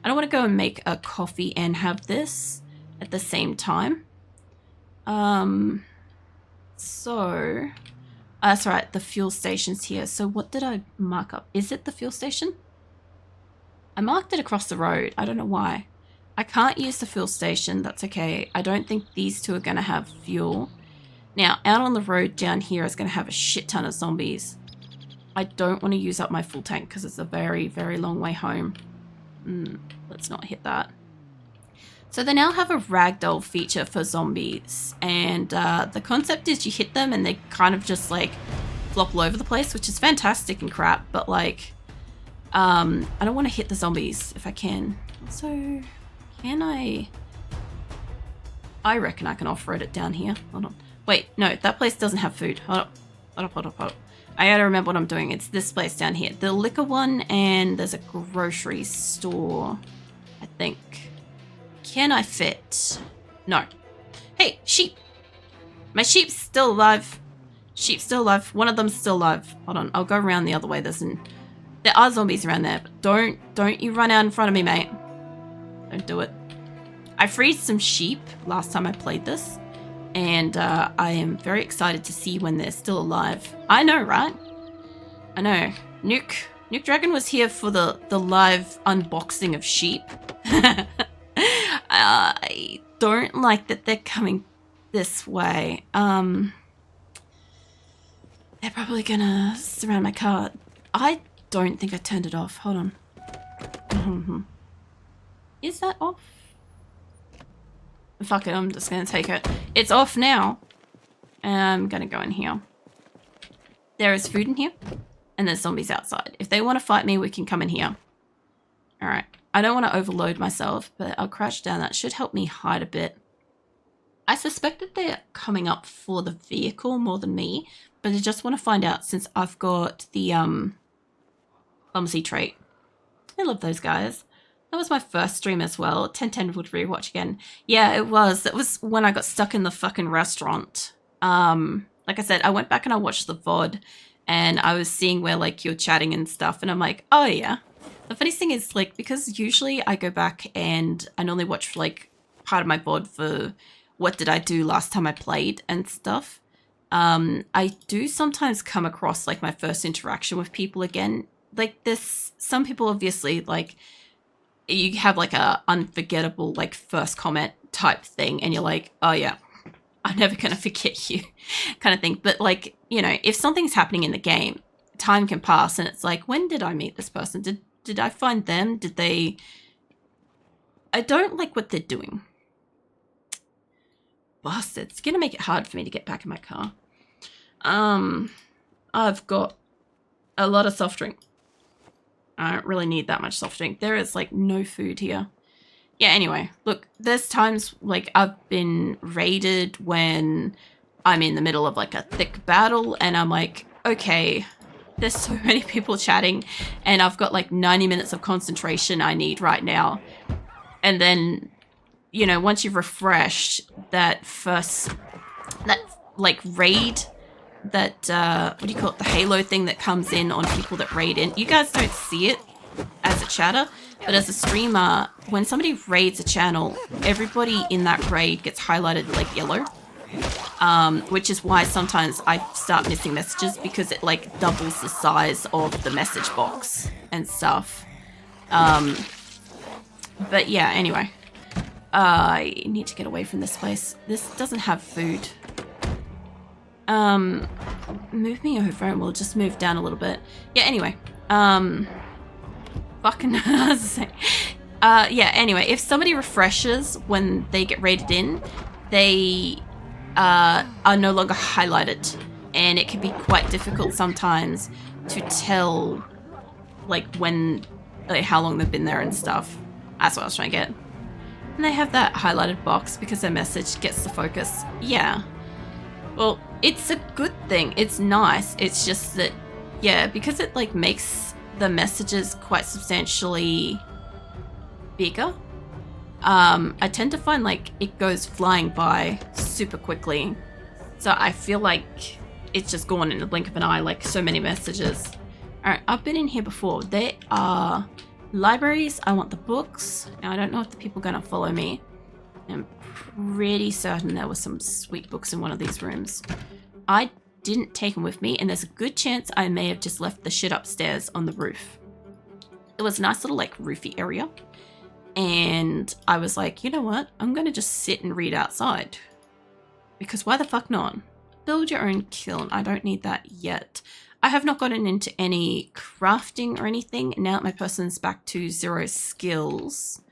I don't want to go and make a coffee and have this at the same time. So that's right, the fuel station's here. So what did I mark up? Is it the fuel station? I marked it across the road. I don't know why. I can't use the fuel station. That's okay. I don't think these two are going to have fuel. Now, out on the road down here is going to have a shit ton of zombies. I don't want to use up my full tank because it's a very, very long way home. Let's not hit that. So they now have a ragdoll feature for zombies. And the concept is you hit them and they kind of just like flop all over the place, which is fantastic and crap. But like, I don't want to hit the zombies if I can. So can I reckon I can off-road it down here. Hold on. Wait, no, that place doesn't have food. Hold up. I gotta remember what I'm doing. It's this place down here. The liquor one, and there's a grocery store, I think. Can I fit? No. Hey, sheep. My sheep's still alive. Sheep's still alive. One of them's still alive. Hold on, I'll go around the other way. There are zombies around there, but don't you run out in front of me, mate. Don't do it. I freed some sheep last time I played this, and I am very excited to see when they're still alive. I know, right? I know. Nuke Dragon was here for the live unboxing of sheep. I don't like that they're coming this way. They're probably gonna surround my car. I don't think I turned it off. Hold on. Is that off? Fuck it, I'm just gonna take it. It's off now. I'm gonna go in here. There is food in here, and there's zombies outside. If they want to fight me, we can come in here. Alright. I don't want to overload myself, but I'll crouch down. That should help me hide a bit. I suspect that they're coming up for the vehicle more than me, but I just want to find out since I've got the clumsy trait. I love those guys. That was my first stream as well. 1010 would rewatch again. Yeah, it was. That was when I got stuck in the fucking restaurant. Like I said, I went back and I watched the VOD, and I was seeing where like you're chatting and stuff, and I'm like, oh yeah. The funniest thing is like, because usually I go back and I normally watch like part of my VOD for what did I do last time I played and stuff. I do sometimes come across like my first interaction with people again. Like this, some people obviously like, you have like a unforgettable like first comment type thing and you're like, oh yeah, I'm never going to forget you kind of thing. But like, you know, if something's happening in the game, time can pass and it's like, when did I meet this person? Did I find them? Did they... I don't like what they're doing. Bastards. It's going to make it hard for me to get back in my car. I've got a lot of soft drink. I don't really need that much soft drink. There is like no food here. Yeah, anyway, look, there's times like I've been raided when I'm in the middle of like a thick battle and I'm like, okay, there's so many people chatting and I've got like 90 minutes of concentration I need right now. And then, you know, once you've refreshed that like raid, that, what do you call it? The halo thing that comes in on people that raid in. You guys don't see it as a chatter, but as a streamer, when somebody raids a channel, everybody in that raid gets highlighted like yellow. Which is why sometimes I start missing messages because it like doubles the size of the message box and stuff. But yeah, anyway. I need to get away from this place. This doesn't have food. Move me over and we'll just move down a little bit. Yeah, anyway. Fucking yeah, anyway, if somebody refreshes when they get raided in, they are no longer highlighted, and it can be quite difficult sometimes to tell like when, like how long they've been there and stuff. That's what I was trying to get. And they have that highlighted box because their message gets the focus. Yeah. Well, it's a good thing. It's nice. It's just that, yeah, because it like makes the messages quite substantially bigger. I tend to find like it goes flying by super quickly. So I feel like it's just gone in the blink of an eye, like so many messages. Alright, I've been in here before. There are Libraries, I want the books. Now, I don't know if the people are going to follow me. I'm pretty certain there were some sweet books in one of these rooms. I didn't take them with me, and there's a good chance I may have just left the shit upstairs on the roof. It was a nice little, like, roofy area. And I was like, you know what? I'm going to just sit and read outside. Because why the fuck not? Build your own kiln. I don't need that yet. I have not gotten into any crafting or anything. Now that my person's back to 0 skills.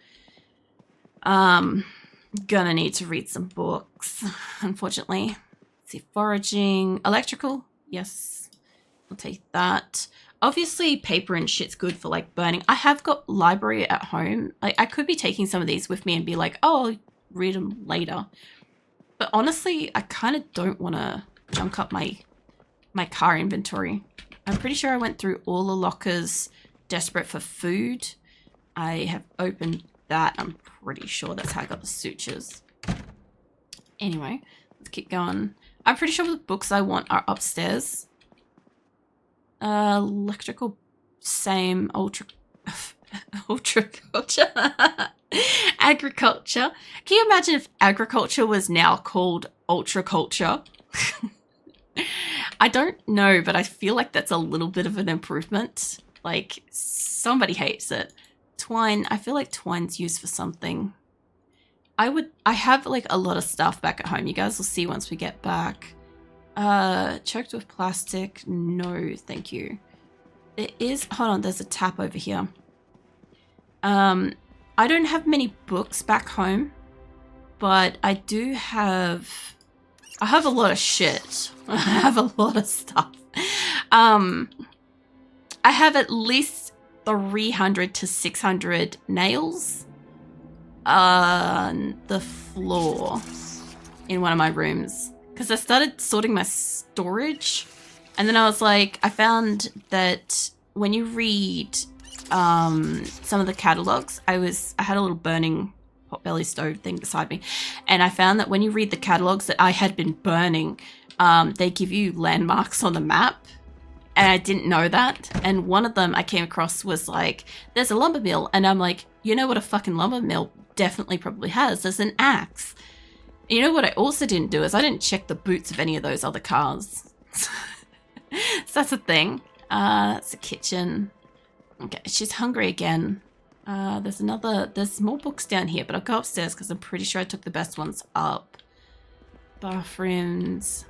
Gonna need to read some books, unfortunately. Let's see, foraging. Electrical? Yes. I'll take that. Obviously, paper and shit's good for, like, burning. I have got library at home. Like, I could be taking some of these with me and be like, oh, I'll read them later. But honestly, I kind of don't want to junk up my car inventory. I'm pretty sure I went through all the lockers desperate for food. I have opened that. I'm pretty sure that's how I got the sutures. Anyway, let's keep going. I'm pretty sure the books I want are upstairs. Electrical, same. Ultraculture. Agriculture. Can you imagine if agriculture was now called ultraculture? I don't know, but I feel like that's a little bit of an improvement. Like, somebody hates it. Twine. I feel like twine's used for something. I have, like, a lot of stuff back at home. You guys will see once we get back. Choked with plastic. No, thank you. There is, hold on, there's a tap over here. I don't have many books back home, but I do have, I have a lot of shit. I have a lot of stuff. I have at least 300 to 600 nails on the floor in one of my rooms. Because I started sorting my storage, and then I was like, I found that when you read some of the catalogs, I had a little burning potbelly stove thing beside me, and I found that when you read the catalogs that I had been burning, they give you landmarks on the map, and I didn't know that. And one of them I came across was like, there's a lumber mill, and I'm like, you know what a fucking lumber mill definitely probably has? There's an axe. You know what I also didn't do is I didn't check the boots of any of those other cars. So that's a thing. That's a kitchen. Okay, she's hungry again. There's more books down here, but I'll go upstairs because I'm pretty sure I took the best ones up. Bathrooms.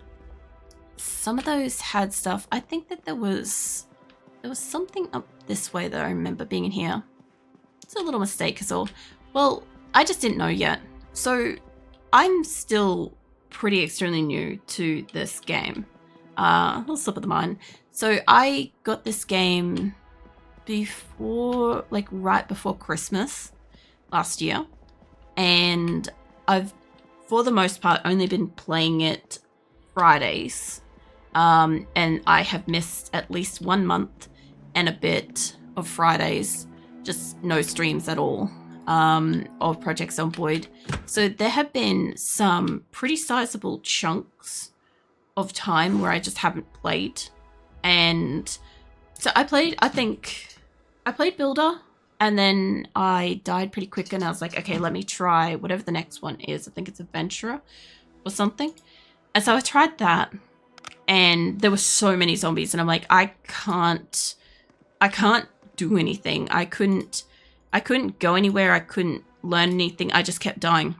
Some of those had stuff. I think that there was something up this way that I remember being in here. It's a little mistake is all. Well, I just didn't know yet. So I'm still pretty extremely new to this game. A little slip of the mind. So I got this game before, like right before Christmas last year. And I've, for the most part, only been playing it Fridays. And I have missed at least 1 month and a bit of Fridays. Just no streams at all. Of Project Zomboid. So there have been some pretty sizable chunks of time where I just haven't played. And so I played Builder, and then I died pretty quick, and I was like, okay, let me try whatever the next one is. I think it's Adventurer or something. And so I tried that, and there were so many zombies, and I'm like, I can't do anything. I couldn't go anywhere. I couldn't learn anything. I just kept dying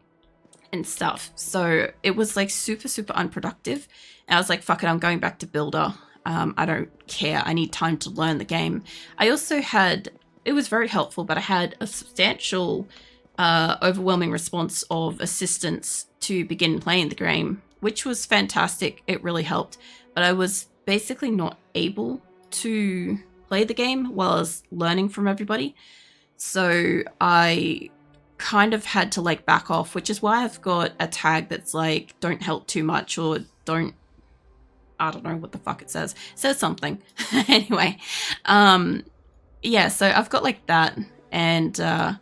and stuff. So it was like super, super unproductive. And I was like, fuck it, I'm going back to Builder. I don't care. I need time to learn the game. I also had, it was very helpful, but I had a substantial, overwhelming response of assistance to begin playing the game, which was fantastic. It really helped. But I was basically not able to play the game while I was learning from everybody. So I kind of had to like back off, which is why I've got a tag that's like, don't help too much, or don't, I don't know what the fuck it says. It says something. Anyway, yeah, so I've got like that, and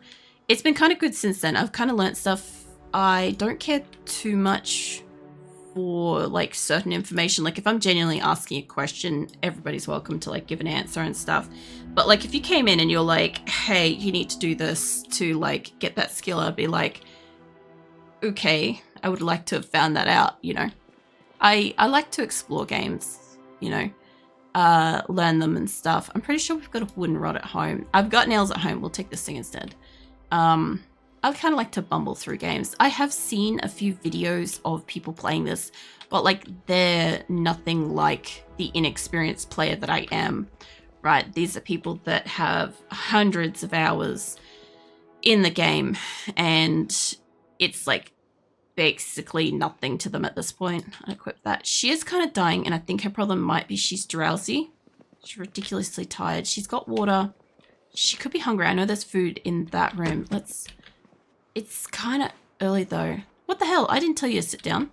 it's been kind of good since then. I've kind of learnt stuff. I don't care too much for like certain information. Like if I'm genuinely asking a question, everybody's welcome to like give an answer and stuff. But like if you came in and you're like, hey, you need to do this to like get that skill, I'd be like, okay, I would like to have found that out, you know. I like to explore games, you know, learn them and stuff. I'm pretty sure we've got a wooden rod at home. I've got nails at home. We'll take this thing instead. I kind of like to bumble through games. I have seen a few videos of people playing this, but like they're nothing like the inexperienced player that I am, right? These are people that have hundreds of hours in the game and it's like basically nothing to them at this point. I equip that. She is kind of dying and I think her problem might be she's drowsy. She's ridiculously tired. She's got water. She could be hungry. I know there's food in that room. It's kind of early though. What the hell? I didn't tell you to sit down.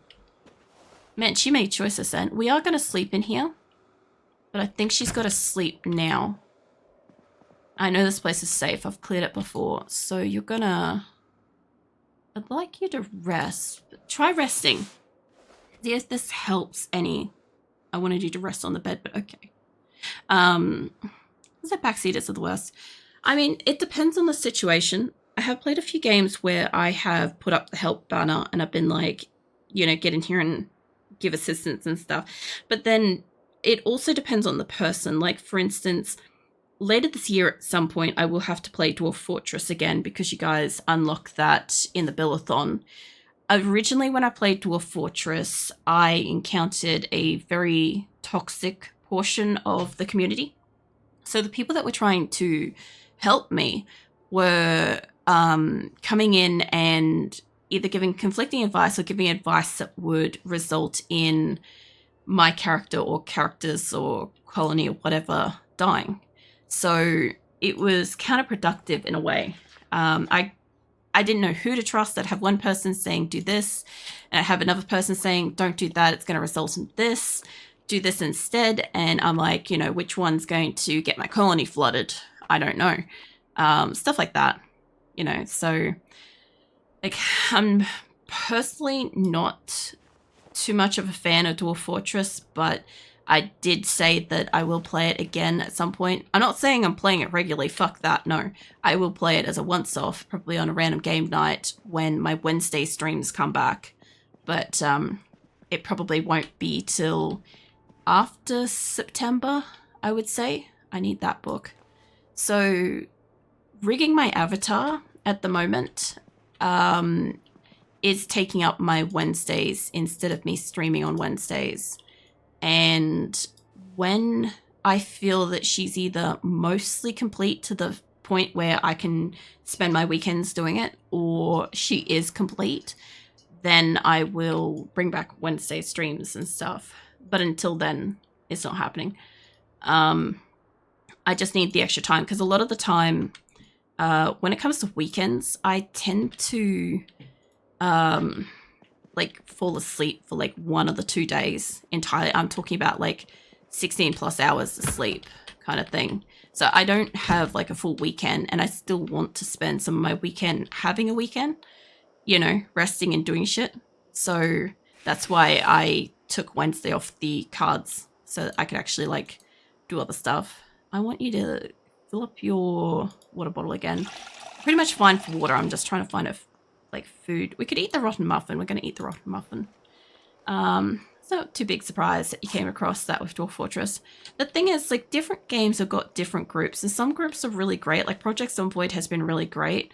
Man, she made choices then. We are going to sleep in here, but I think she's got to sleep now. I know this place is safe. I've cleared it before. So you're gonna... I'd like you to rest. Try resting. See if this helps any. I wanted you to rest on the bed, but okay. The backseaters are the worst. I mean, it depends on the situation. I have played a few games where I have put up the help banner and I've been like, you know, get in here and give assistance and stuff. But then it also depends on the person. Like, for instance, later this year at some point, I will have to play Dwarf Fortress again because you guys unlock that in the Billathon. Originally, when I played Dwarf Fortress, I encountered a very toxic portion of the community. So the people that were trying to help me were coming in and either giving conflicting advice or giving advice that would result in my character or characters or colony or whatever dying. So it was counterproductive in a way. I didn't know who to trust. I'd have one person saying, do this. And I have another person saying, don't do that. It's going to result in this. Do this instead. And I'm like, you know, which one's going to get my colony flooded? I don't know. Stuff like that, you know. So like, I'm personally not too much of a fan of Dwarf Fortress, but I did say that I will play it again at some point. I'm not saying I'm playing it regularly. Fuck that. No, I will play it as a once-off, probably on a random game night when my Wednesday streams come back. But it probably won't be till after September, I would say. I need that book. So rigging my avatar at the moment is taking up my Wednesdays instead of me streaming on Wednesdays. And when I feel that she's either mostly complete to the point where I can spend my weekends doing it, or she is complete, then I will bring back Wednesday streams and stuff. But until then, it's not happening. I just need the extra time because a lot of the time, when it comes to weekends, I tend to like fall asleep for like 1 of the 2 days entirely. I'm talking about like 16 plus hours of sleep kind of thing. So I don't have like a full weekend and I still want to spend some of my weekend having a weekend, you know, resting and doing shit. So that's why I took Wednesday off the cards so that I could actually like do other stuff. I want you to fill up your water bottle again. Pretty much fine for water. I'm just trying to find a like food. We could eat the rotten muffin. We're going to eat the rotten muffin. It's not too big surprise that you came across that with Dwarf Fortress. The thing is, like, different games have got different groups, and some groups are really great. Like Project Zomboid has been really great.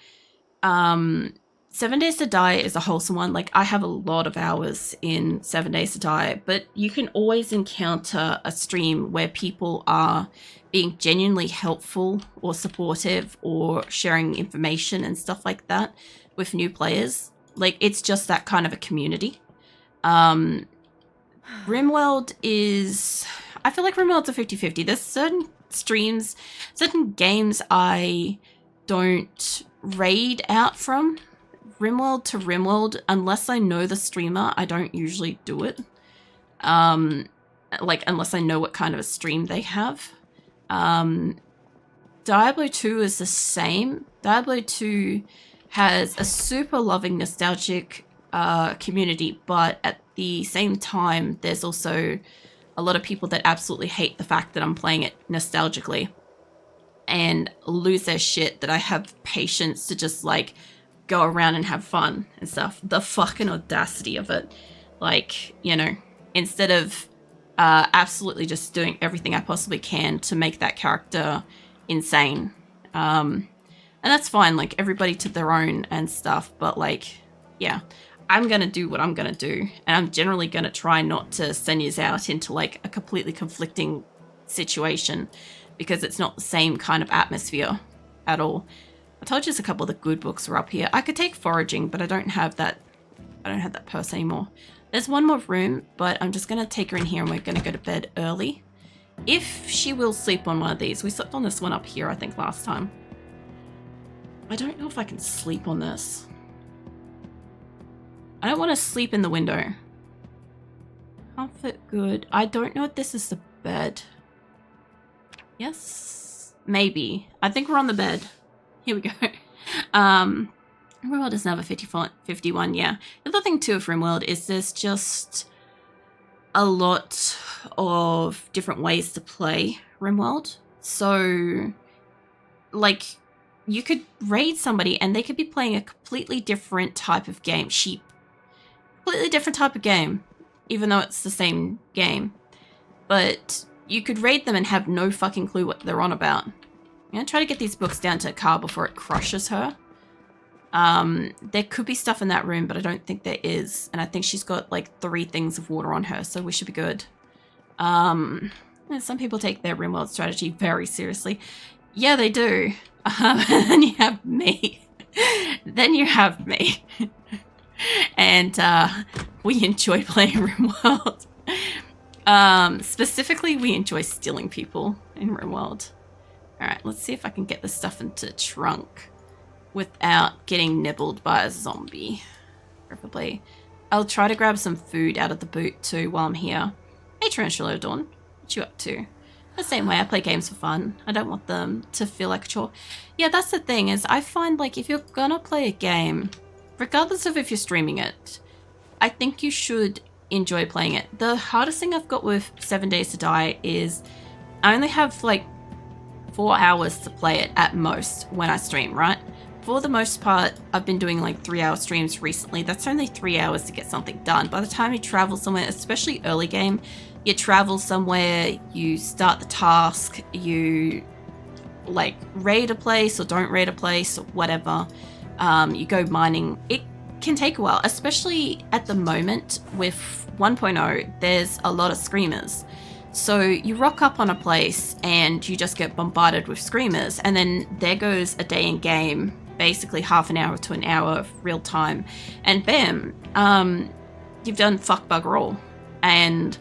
7 Days to Die is a wholesome one. Like, I have a lot of hours in 7 Days to Die, but you can always encounter a stream where people are being genuinely helpful or supportive or sharing information and stuff like that with new players. Like, it's just that kind of a community. RimWorld is... I feel like RimWorld's a 50-50. There's certain streams, certain games I don't raid out from. RimWorld to RimWorld, unless I know the streamer, I don't usually do it. Like, unless I know what kind of a stream they have. Diablo 2 is the same. Diablo 2 has a super loving, nostalgic community, but at the same time, there's also a lot of people that absolutely hate the fact that I'm playing it nostalgically and lose their shit that I have patience to just like go around and have fun and stuff. The fucking audacity of it. Like, you know, instead of absolutely just doing everything I possibly can to make that character insane. And that's fine, like everybody to their own and stuff, but like, yeah, I'm gonna do what I'm gonna do, and I'm generally gonna try not to send you out into like a completely conflicting situation because it's not the same kind of atmosphere at all. I told you a couple of the good books are up here. I could take foraging, but I don't have that purse anymore. There's one more room, but I'm just gonna take her in here and we're gonna go to bed early. If she will sleep on one of these. We slept on this one up here, I think, last time. I don't know if I can sleep on this. I don't want to sleep in the window. Comfort good. I don't know if this is the bed. Yes? Maybe. I think we're on the bed. Here we go. RimWorld doesn't have a 51, yeah. The other thing too of RimWorld is there's just a lot of different ways to play RimWorld. So, like, you could raid somebody and they could be playing a completely different type of game. Completely different type of game, even though it's the same game. But you could raid them and have no fucking clue what they're on about. I'm gonna try to get these books down to a car before it crushes her. There could be stuff in that room, but I don't think there is. And I think she's got like 3 things of water on her, so we should be good. Some people take their RimWorld strategy very seriously. Yeah, they do. And then you have me. And we enjoy playing RimWorld. Specifically, we enjoy stealing people in RimWorld. Alright, let's see if I can get this stuff into the trunk without getting nibbled by a zombie. Preferably. I'll try to grab some food out of the boot too while I'm here. Hey, Tarantula Dawn. What you up to? The same way I play games for fun. I don't want them to feel like a chore. Yeah, that's the thing is I find like if you're gonna play a game, regardless of if you're streaming it, I think you should enjoy playing it. The hardest thing I've got with 7 Days to Die is I only have like 4 hours to play it at most when I stream, right? For the most part, I've been doing like 3-hour streams recently. That's only 3 hours to get something done. By the time you travel somewhere, especially early game, you travel somewhere, you start the task, you like raid a place or don't raid a place or whatever. You go mining. It can take a while, especially at the moment with 1.0, there's a lot of screamers. So you rock up on a place and you just get bombarded with screamers, and then there goes a day in game, basically half an hour to an hour of real time, and bam, you've done fuck bugger all. And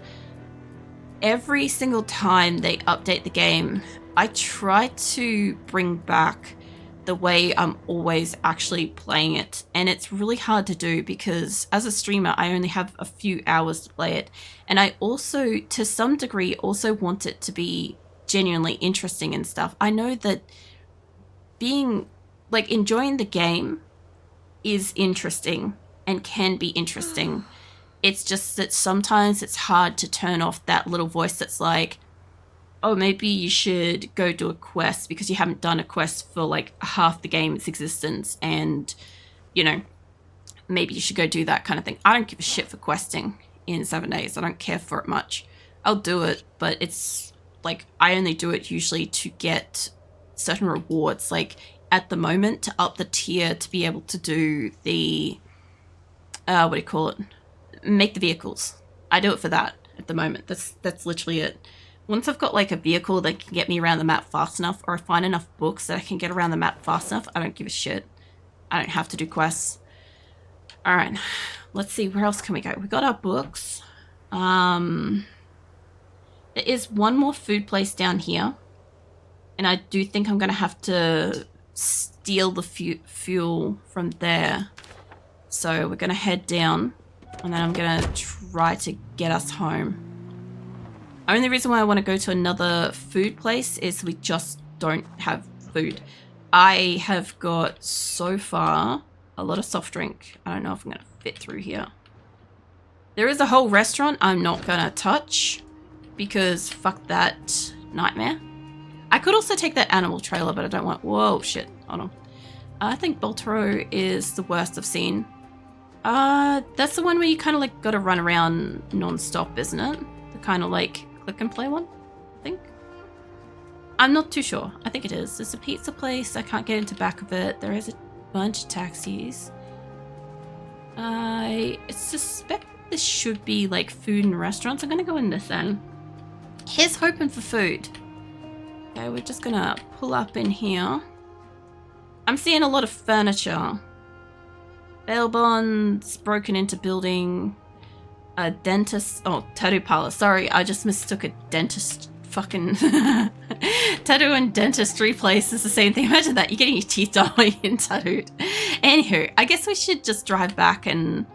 every single time they update the game, I try to bring back the way I'm always actually playing it, and it's really hard to do because as a streamer I only have a few hours to play it, and I also to some degree also want it to be genuinely interesting and stuff. I know that being like enjoying the game is interesting and can be interesting. It's just that sometimes it's hard to turn off that little voice that's like, oh, maybe you should go do a quest because you haven't done a quest for like half the game's existence, and you know, maybe you should go do that kind of thing. I don't give a shit for questing in 7 days. I don't care for it much. I'll do it, but it's like I only do it usually to get certain rewards, like at the moment to up the tier to be able to do the what do you call it, make the vehicles. I do it for that at the moment. That's literally it. Once I've got like a vehicle that can get me around the map fast enough, or I find enough books that I can get around the map fast enough, I don't give a shit. I don't have to do quests. All right, let's see, where else can we go? We got our books. There is one more food place down here, and I do think I'm gonna have to steal the fuel from there. So we're gonna head down, and then I'm gonna try to get us home. Only reason why I want to go to another food place is we just don't have food. I have got so far a lot of soft drink. I don't know if I'm going to fit through here. There is a whole restaurant I'm not gonna touch because fuck that nightmare. I could also take that animal trailer, but I don't want... Whoa, shit. Hold on. I think Baltoro is the worst I've seen. That's the one where you kind of like gotta run around non-stop, isn't it? The kind of like click and play one, I think. I'm not too sure. I think it is. There's a pizza place. I can't get into the back of it. There is a bunch of taxis. I suspect this should be like food and restaurants. I'm gonna go in this end. Here's hoping for food. Okay, we're just gonna pull up in here. I'm seeing a lot of furniture. Bail bonds, broken into building, a dentist, oh, tattoo parlor. Sorry, I just mistook a dentist fucking tattoo and dentistry place is the same thing. Imagine that, you're getting your teeth done while you're getting tattooed. Anywho, I guess we should just drive back and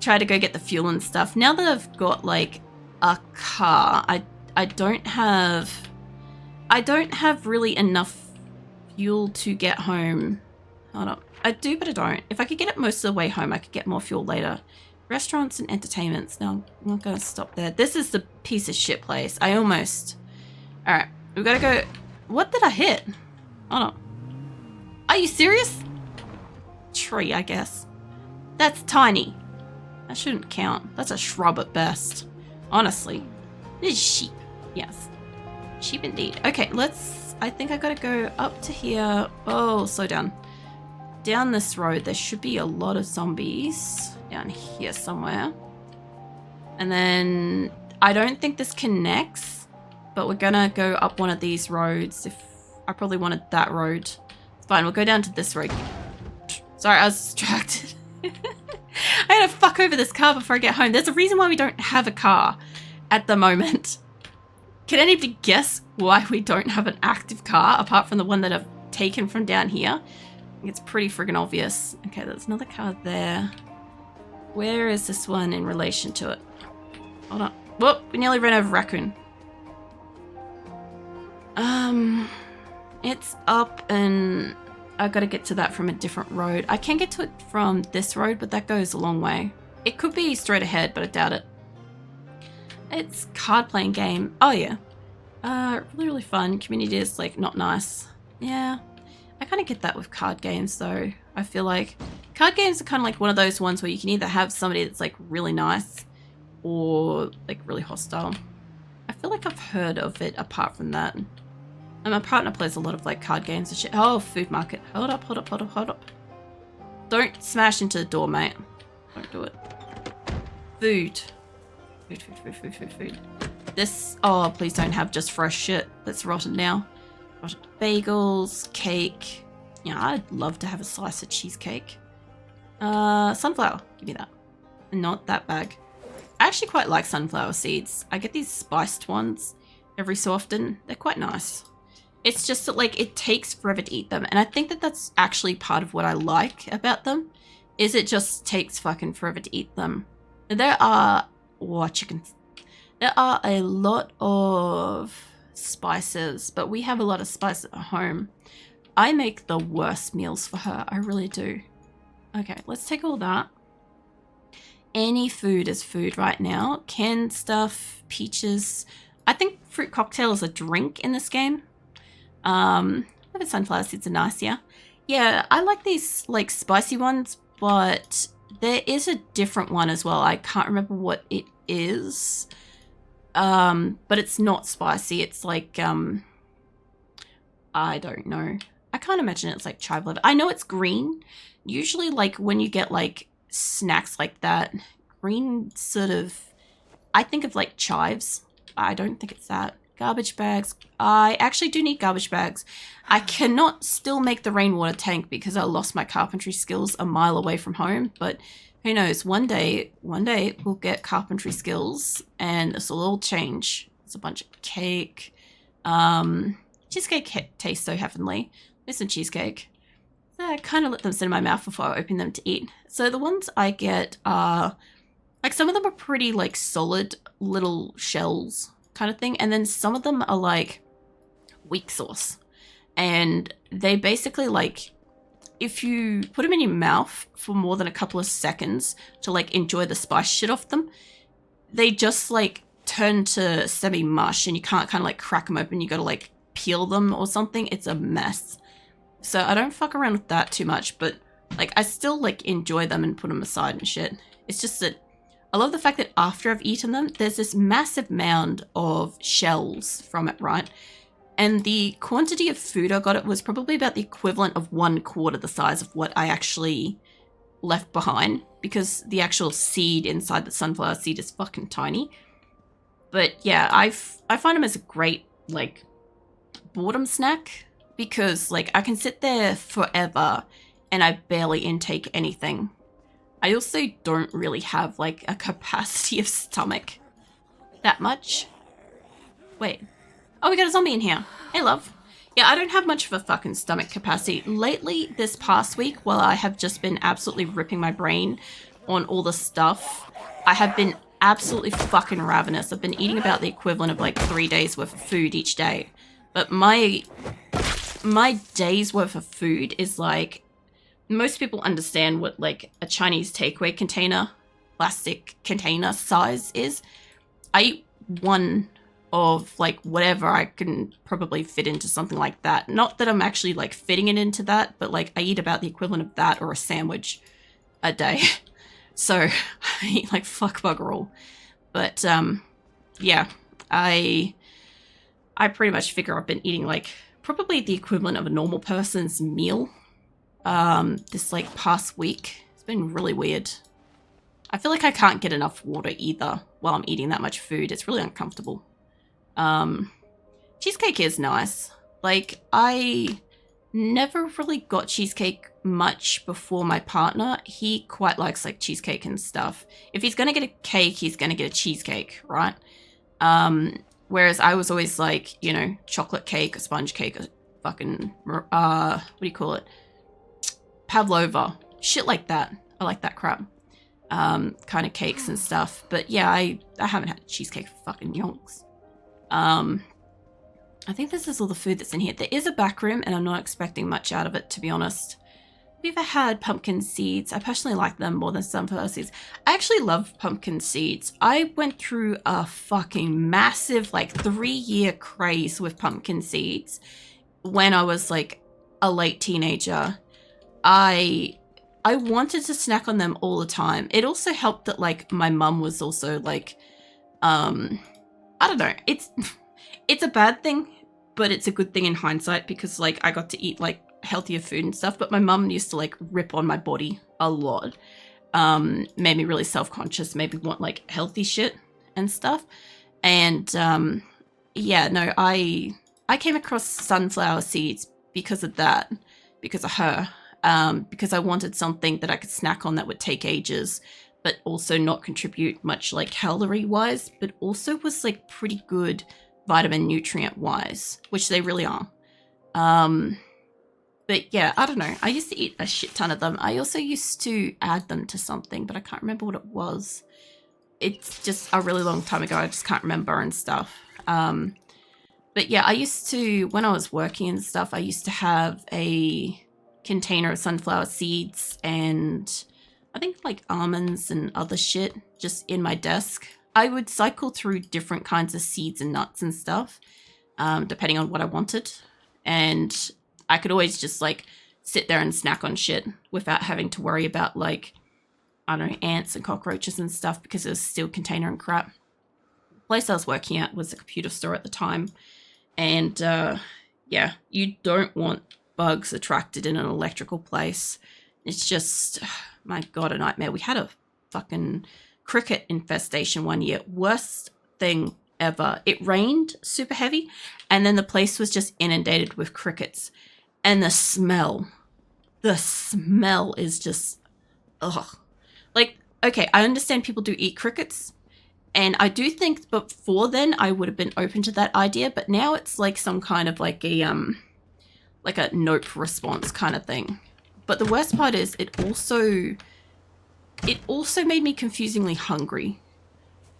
try to go get the fuel and stuff. Now that I've got like a car, I don't have really enough fuel to get home. Hold on. I do, but I don't. If I could get it most of the way home, I could get more fuel later. Restaurants and entertainments. No, I'm not going to stop there. This is the piece of shit place. I almost... Alright, we've got to go... What did I hit? Hold on. Are you serious? Tree, I guess. That's tiny. That shouldn't count. That's a shrub at best. Honestly. This is sheep. Yes. Sheep indeed. Okay, let's... I think I got to go up to here. Oh, slow down. Down this road, there should be a lot of zombies down here somewhere. And then I don't think this connects, but we're gonna go up one of these roads. If I probably wanted that road. It's fine, we'll go down to this road. Sorry, I was distracted. I had to fuck over this car before I get home. There's a reason why we don't have a car at the moment. Can anybody guess why we don't have an active car apart from the one that I've taken from down here? It's pretty friggin' obvious. Okay, there's another car there. Where is this one in relation to it? Hold on. Whoop, we nearly ran over a raccoon. It's up and I gotta get to that from a different road. I can get to it from this road, but that goes a long way. It could be straight ahead, but I doubt it. It's card playing game. Oh yeah. Really, really fun. Community is like not nice. Yeah. I kind of get that with card games though. I feel like card games are kind of like one of those ones where you can either have somebody that's like really nice or like really hostile. I feel like I've heard of it apart from that. And my partner plays a lot of like card games and shit. Oh, food market. Hold up, hold up, hold up, hold up. Don't smash into the door, mate. Don't do it. Food. Food, food, food, food, food, food. This, oh, please don't have just fresh shit that's rotten now. Bagels, cake. Yeah, I'd love to have a slice of cheesecake. Sunflower. Give me that. Not that bag. I actually quite like sunflower seeds. I get these spiced ones every so often. They're quite nice. It's just that, like, it takes forever to eat them. And I think that that's actually part of what I like about them. Is it just takes fucking forever to eat them. There are... Oh, chickens. There are a lot of... spices, but we have a lot of spices at home. I make the worst meals for her. I really do. Okay, let's take all that. Any food is food right now. Canned stuff, peaches. I think fruit cocktail is a drink in this game. The sunflower seeds are nice, yeah. Yeah, I like these like spicy ones, but there is a different one as well. I can't remember what it is. But it's not spicy. It's like, I don't know. I can't imagine it's like chive liver. I know it's green. Usually like when you get like snacks like that, green sort of, I think of like chives. I don't think it's that. Garbage bags. I actually do need garbage bags. I cannot still make the rainwater tank because I lost my carpentry skills a mile away from home, but who knows, one day we'll get carpentry skills and this will all change. There's a bunch of cake. Cheesecake tastes so heavenly. There's some cheesecake. So I kind of let them sit in my mouth before I open them to eat. So the ones I get are, like some of them are pretty like solid little shells kind of thing. And then some of them are like weak sauce. And they basically like, if you put them in your mouth for more than a couple of seconds to like enjoy the spice shit off them, they just like turn to semi-mush and you can't kind of like crack them open. You got to like peel them or something. It's a mess. So I don't fuck around with that too much, but like I still like enjoy them and put them aside and shit. It's just that I love the fact that after I've eaten them, there's this massive mound of shells from it, right? And the quantity of food I got, it was probably about the equivalent of 1/4 the size of what I actually left behind, because the actual seed inside the sunflower seed is fucking tiny. But yeah, I find them as a great like boredom snack, because like I can sit there forever and I barely intake anything. I also don't really have like a capacity of stomach that much. Wait. Oh, we got a zombie in here. Hey, love. Yeah, I don't have much of a fucking stomach capacity. Lately, this past week, while I have just been absolutely ripping my brain on all the stuff, I have been absolutely fucking ravenous. I've been eating about the equivalent of like 3 days worth of food each day. But my day's worth of food is like, most people understand what like a Chinese takeaway container, plastic container size is. I eat one of like whatever I can probably fit into something like that. Not that I'm actually like fitting it into that, but like I eat about the equivalent of that or a sandwich a day. So I eat like fuck bugger all. But yeah, I pretty much figure I've been eating like probably the equivalent of a normal person's meal this like past week. It's been really weird. I feel like I can't get enough water either while I'm eating that much food. It's really uncomfortable. Cheesecake is nice. Like, I never really got cheesecake much before my partner. He quite likes like cheesecake and stuff. If he's gonna get a cake, he's gonna get a cheesecake, right? Whereas I was always like, you know, chocolate cake, a sponge cake, a fucking, what do you call it? Pavlova. Shit like that. I like that crap. Kind of cakes and stuff. But yeah, I haven't had cheesecake for fucking yonks. I think this is all the food that's in here. There is a back room, and I'm not expecting much out of it, to be honest. Have you ever had pumpkin seeds? I personally like them more than sunflower seeds. I actually love pumpkin seeds. I went through a fucking massive, like, 3-year craze with pumpkin seeds when I was, like, a late teenager. I wanted to snack on them all the time. It also helped that, like, my mum was also, like, I don't know. It's a bad thing, but it's a good thing in hindsight, because like I got to eat like healthier food and stuff. But my mum used to like rip on my body a lot. Made me really self-conscious, made me want like healthy shit and stuff. And yeah, no, I came across sunflower seeds because of that, because of her. Because I wanted something that I could snack on that would take ages, but also not contribute much like calorie-wise, but also was like pretty good vitamin nutrient-wise, which they really are. But yeah, I don't know. I used to eat a shit ton of them. I also used to add them to something, but I can't remember what it was. It's just a really long time ago. I just can't remember and stuff. But yeah, I used to, when I was working and stuff, I used to have a container of sunflower seeds and I think like almonds and other shit just in my desk. I would cycle through different kinds of seeds and nuts and stuff, depending on what I wanted. And I could always just like sit there and snack on shit without having to worry about like, I don't know, ants and cockroaches and stuff, because it was still container and crap. The place I was working at was a computer store at the time. And yeah, you don't want bugs attracted in an electrical place. It's just, my God, a nightmare. We had a fucking cricket infestation one year. Worst thing ever. It rained super heavy, and then the place was just inundated with crickets. And the smell is just, ugh. Like, okay, I understand people do eat crickets, and I do think before then I would have been open to that idea, but now it's like some kind of like a nope response kind of thing. But the worst part is it also made me confusingly hungry,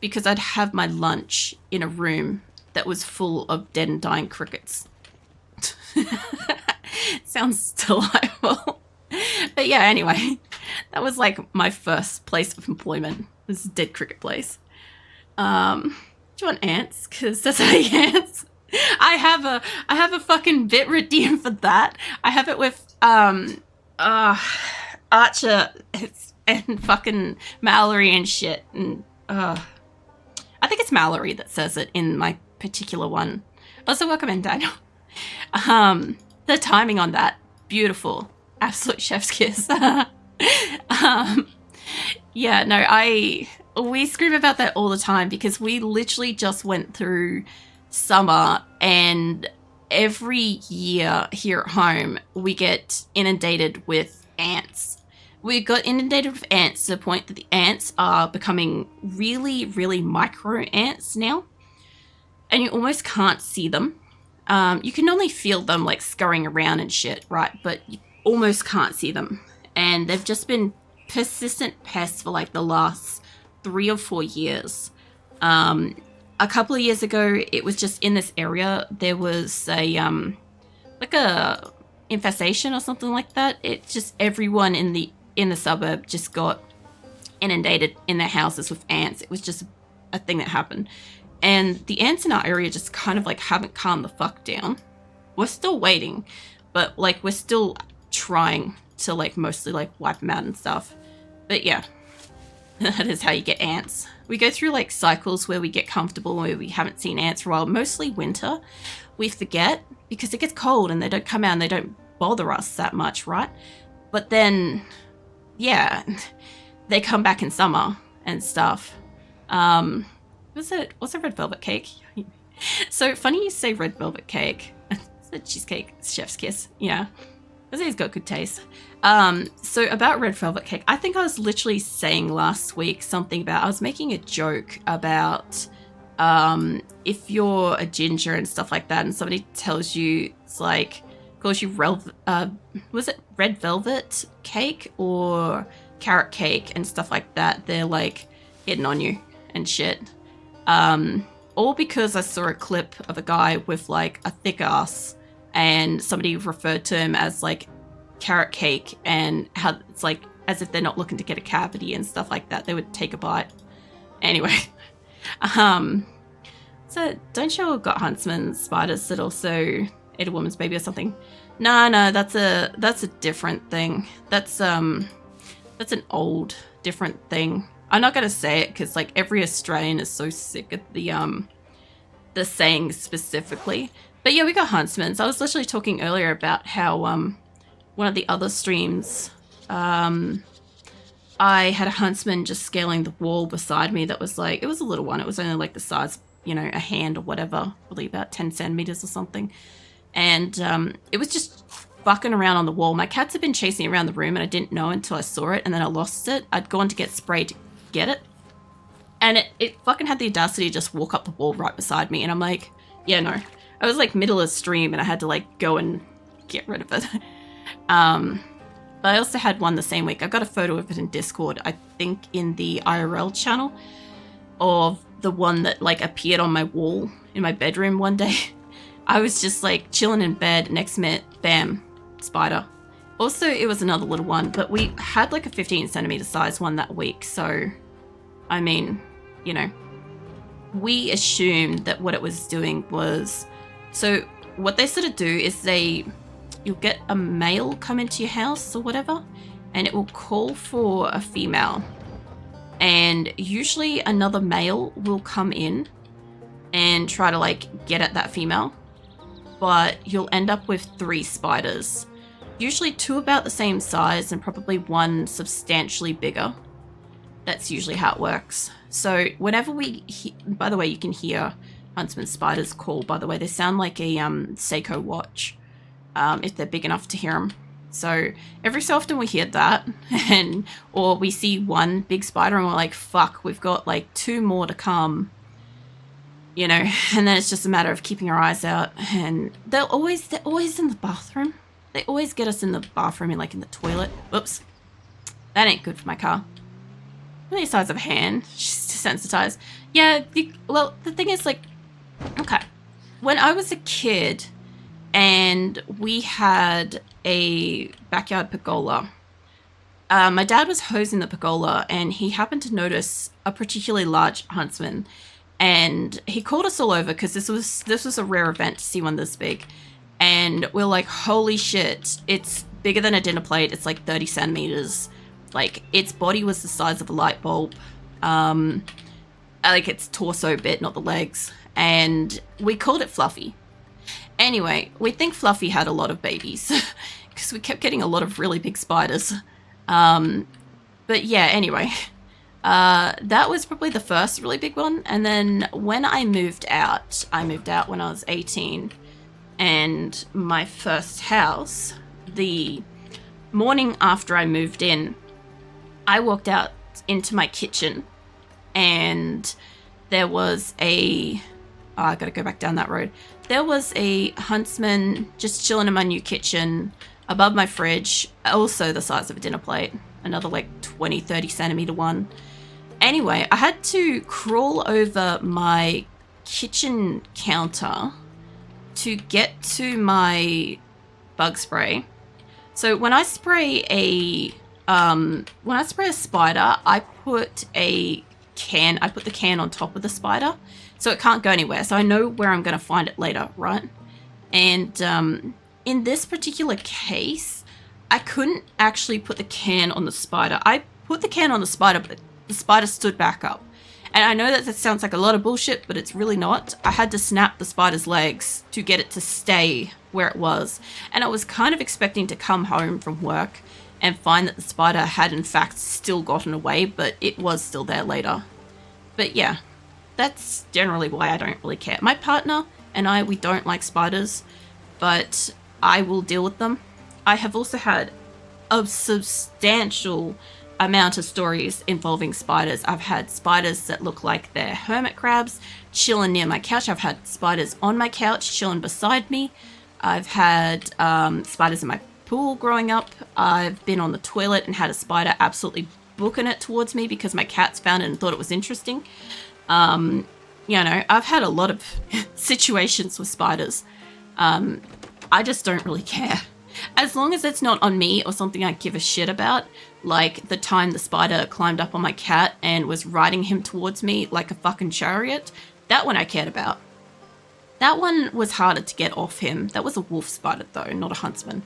because I'd have my lunch in a room that was full of dead and dying crickets. Sounds delightful. But yeah, anyway, that was like my first place of employment, this dead cricket place. Do you want ants? Because that's how you ants. I have a fucking bit redeemed for that. I have it with Archer and fucking Mallory and shit. And I think it's Mallory that says it in my particular one. Also, welcome in, Daniel. The timing on that, beautiful, absolute chef's kiss. Yeah, no, we scream about that all the time because we literally just went through summer, and every year here at home we get inundated with ants. We got inundated with ants to the point that the ants are becoming really, really micro ants now, and you almost can't see them. You can only feel them like scurrying around and shit, right? But you almost can't see them, and they've just been persistent pests for like the last 3 or 4 years. A couple of years ago, it was just in this area, there was a like a infestation or something like that. It's just everyone in the suburb just got inundated in their houses with ants. It was just a thing that happened. And the ants in our area just kind of like haven't calmed the fuck down. We're still waiting, but like we're still trying to like mostly like wipe them out and stuff. But yeah, that is how you get ants. We go through like cycles where we get comfortable, where we haven't seen ants for a while. Mostly winter, we forget because it gets cold and they don't come out and they don't bother us that much, right? But then, yeah, they come back in summer and stuff. What's a red velvet cake? So funny you say red velvet cake. It's a cheesecake, it's chef's kiss. Yeah, I think it's got good taste. So about red velvet cake, I think I was literally saying last week something about, I was making a joke about if you're a ginger and stuff like that and somebody tells you, it's like, calls you was it red velvet cake or carrot cake and stuff like that, they're like hitting on you and shit. All because I saw a clip of a guy with like a thick ass and somebody referred to him as like carrot cake, and how it's like as if they're not looking to get a cavity and stuff like that, they would take a bite. Anyway, so don't you all got huntsman spiders that also ate a woman's baby or something? No, that's a different thing. That's an old different thing. I'm not gonna say it because like every Australian is so sick of the saying specifically. But yeah, we got huntsmen. So I was literally talking earlier about how one of the other streams, I had a huntsman just scaling the wall beside me that was like, it was a little one. It was only like the size, you know, a hand or whatever, probably about 10 centimeters or something. And it was just fucking around on the wall. My cats had been chasing around the room and I didn't know until I saw it, and then I lost it. I'd gone to get spray to get it. And it fucking had the audacity to just walk up the wall right beside me. And I'm like, yeah, no. I was like middle of stream and I had to like go and get rid of it. But I also had one the same week. I got a photo of it in Discord, I think in the IRL channel, of the one that like appeared on my wall in my bedroom one day. I was just like chilling in bed, next minute, bam, spider. Also, it was another little one, but we had like a 15 centimeter size one that week. So, I mean, you know, we assumed that what it was doing was, so what they sort of do is you'll get a male come into your house or whatever, and it will call for a female. And usually another male will come in and try to like get at that female. But you'll end up with 3 spiders. Usually 2 about the same size and probably 1 substantially bigger. That's usually how it works. So whenever by the way, you can hear huntsman spiders call, by the way. They sound like a Seiko watch. If they're big enough to hear them. So every so often we hear that, or we see 1 big spider and we're like, fuck, we've got like 2 more to come, you know, and then it's just a matter of keeping our eyes out. And they're always in the bathroom. They always get us in the bathroom and like in the toilet. Whoops, that ain't good for my car. Really size of a hand, she's desensitized. Yeah, well, the thing is like, okay, when I was a kid, and we had a backyard pergola. my dad was hosing the pergola and he happened to notice a particularly large huntsman, and he called us all over because this was a rare event to see one this big, and we're like, holy shit, it's bigger than a dinner plate. It's like 30 centimeters. Like, its body was the size of a light bulb. Like, its torso bit, not the legs. And we called it Fluffy. Anyway, we think Fluffy had a lot of babies because we kept getting a lot of really big spiders. But yeah, anyway, that was probably the first really big one. And then when I moved out when I was 18, and my first house, the morning after I moved in, I walked out into my kitchen and there was I gotta go back down that road. There was a huntsman just chilling in my new kitchen above my fridge, also the size of a dinner plate, another like 20-30 centimeter one. Anyway, I had to crawl over my kitchen counter to get to my bug spray. So when I spray a spider, I put the can on top of the spider so it can't go anywhere. So I know where I'm going to find it later, right? And in this particular case, I couldn't actually put the can on the spider. I put the can on the spider, but the spider stood back up. And I know that sounds like a lot of bullshit, but it's really not. I had to snap the spider's legs to get it to stay where it was. And I was kind of expecting to come home from work and find that the spider had in fact still gotten away, but it was still there later. But yeah, that's generally why I don't really care. My partner and I, we don't like spiders, but I will deal with them. I have also had a substantial amount of stories involving spiders. I've had spiders that look like they're hermit crabs chilling near my couch. I've had spiders on my couch chilling beside me. I've had spiders in my pool growing up. I've been on the toilet and had a spider absolutely booking it towards me because my cats found it and thought it was interesting. You know, I've had a lot of situations with spiders. I just don't really care. As long as it's not on me or something I give a shit about, like the time the spider climbed up on my cat and was riding him towards me like a fucking chariot, that one I cared about. That one was harder to get off him. That was a wolf spider though, not a huntsman.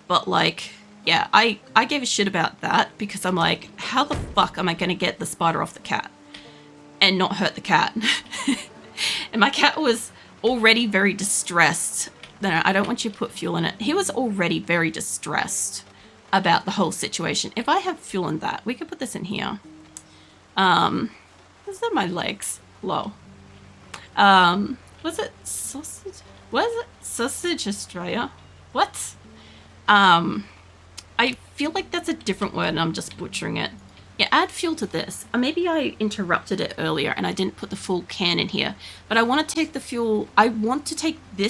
But like, yeah, I gave a shit about that because I'm like, how the fuck am I going to get the spider off the cat and not hurt the cat? And my cat was already very distressed. No, I don't want you to put fuel in it. He was already very distressed about the whole situation. If I have fuel in that, we could put this in here. Those are my legs. Low. Was it sausage? Was it sausage Australia? What? I feel like that's a different word and I'm just butchering it. Yeah, add fuel to this. Maybe I interrupted it earlier and I didn't put the full can in here. But I want to take the fuel. I want to take this